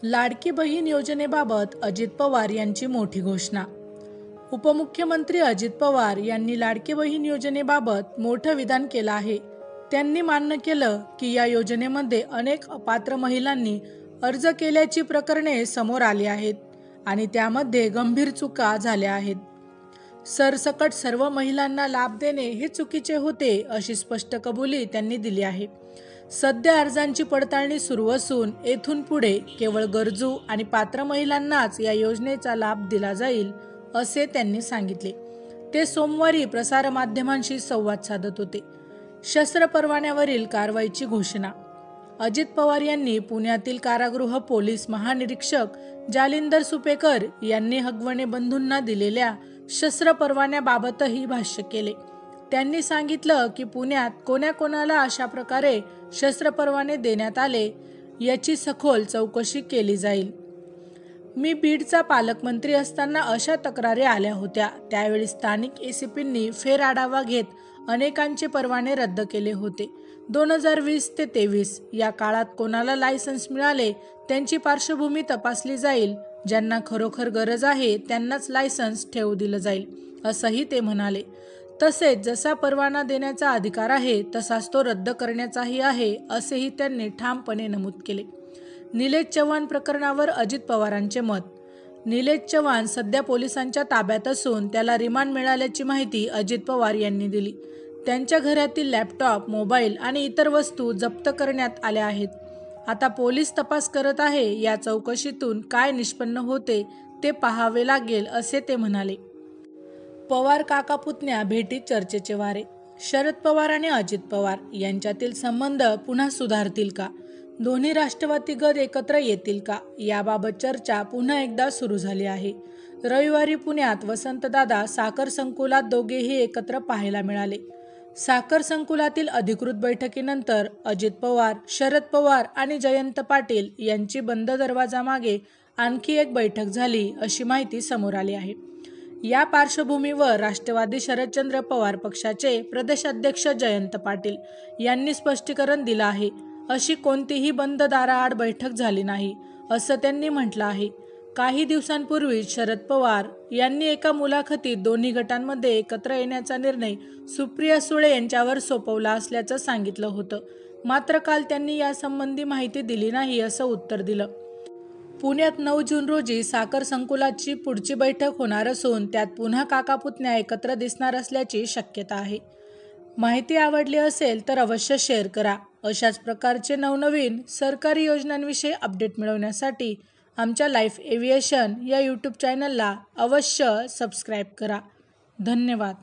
लाडकी बहीण योजनेबाबत अजित पवार यांची मोठी घोषणा। उपमुख्यमंत्री अजित पवार यांनी लाडकी बहीण योजनेबाबत मोठं विधान केलं आहे। त्यांनी मान्य केलं की या योजनेमध्ये अनेक अपात्र महिलांनी अर्ज केल्याची प्रकरणे समोर आली आहेत आणि त्यामध्ये गंभीर चुका झाल्या आहेत। सरसकट सर्व महिलांना लाभ देणे हे चुकीचे होते अशी स्पष्ट कबुली त्यांनी दिली आहे। सध्या अर्जांची पडताळणी सुरू असून येथून पुढे केवळ गरजू आणि पात्र महिलांनाच या योजनेचा लाभ दिला जाईल असे त्यांनी सांगितले। ते सोमवारी प्रसारमाध्यमांशी संवाद साधत होते। शस्त्र परवान्यावरील कारवाईची घोषणा। अजित पवार यांनी पुण्यातील कारागृह पोलीस महानिरीक्षक जालिंदर सुपेकर यांनी हगवणे बंधूंना दिलेल्या शस्त्र परवान्याबाबतही भाष्य केले। त्यांनी सांगितलं की पुण्यात कोणाकोणाला अशा प्रकारे शस्त्र परवाने देण्यात आले याची सखोल चौकशी केली जाईल। मी बीडचा पालकमंत्री असताना अशा तक्रारी आल्या होत्या। त्यावेळी स्थानिक एसीपींनी फेर आढावा घेत अनेकांचे परवाने रद्द केले होते। 2020 ते 23 या काळात कोणाला लायसन्स मिळाले त्यांची पार्श्वभूमी तपासली जाईल। ज्यांना खरोखर गरज आहे त्यांनाच लायसन्स ठेवू दिलं जाईल असंही ते म्हणाले। तसेच जसा परवाना देण्याचा अधिकार आहे तसाच तो रद्द करण्याचाही आहे असेही त्यांनी ठामपणे नमूद केले। निलेश चव्हाण प्रकरणावर अजित पवारांचे मत। निलेश चव्हाण सध्या पोलिसांच्या ताब्यात असून त्याला रिमांड मिळाल्याची माहिती अजित पवार यांनी दिली। त्यांच्या घरातील लॅपटॉप, मोबाईल आणि इतर वस्तू जप्त करण्यात आल्या आहेत। आता पोलीस तपास करत आहे। या चौकशीतून काय निष्पन्न होते ते पाहावे लागेल असे ते म्हणाले। पवार काका पुतण्या भेटीत चर्चेचे वारे। शरद पवार आणि अजित पवार यांच्यातील संबंध पुन्हा सुधारतील का? दोन्ही राष्ट्रवादी गट एकत्र येतील का? याबाबत चर्चा पुन्हा एकदा सुरू झाली आहे। रविवारी पुण्यात वसंतदादा साखर संकुलात दोघेही एकत्र पाहायला मिळाले। साखर संकुलातील अधिकृत बैठकीनंतर अजित पवार, शरद पवार आणि जयंत पाटील यांची बंद दरवाजामागे आणखी एक बैठक झाली अशी माहिती समोर आली आहे। या पार्श्वभूमीवर राष्ट्रवादी शरदचंद्र पवार पक्षाचे प्रदेशाध्यक्ष जयंत पाटील यांनी स्पष्टीकरण दिलं आहे। अशी कोणतीही बंद दाराआड बैठक झाली नाही असं त्यांनी म्हटलं आहे। काही दिवसांपूर्वी शरद पवार यांनी एका मुलाखतीत दोन्ही गटांमध्ये एकत्र येण्याचा निर्णय सुप्रिया सुळे यांच्यावर सोपवला असल्याचं सांगितलं होतं। मात्र काल त्यांनी यासंबंधी माहिती दिली नाही असं उत्तर दिलं। पुण्यात 9 जून रोजी साखर संकुलाची पुढची बैठक होणार असून त्यात पुन्हा काका पुतण्या एकत्र दिसणार असल्याची शक्यता आहे। माहिती आवडली असेल तर अवश्य शेअर करा। अशाच प्रकारचे नवनवीन सरकारी योजनांविषयी अपडेट मिळवण्यासाठी आमच्या लाईफ एव्हिएशन या यूट्यूब चॅनलला अवश्य सबस्क्राईब करा। धन्यवाद।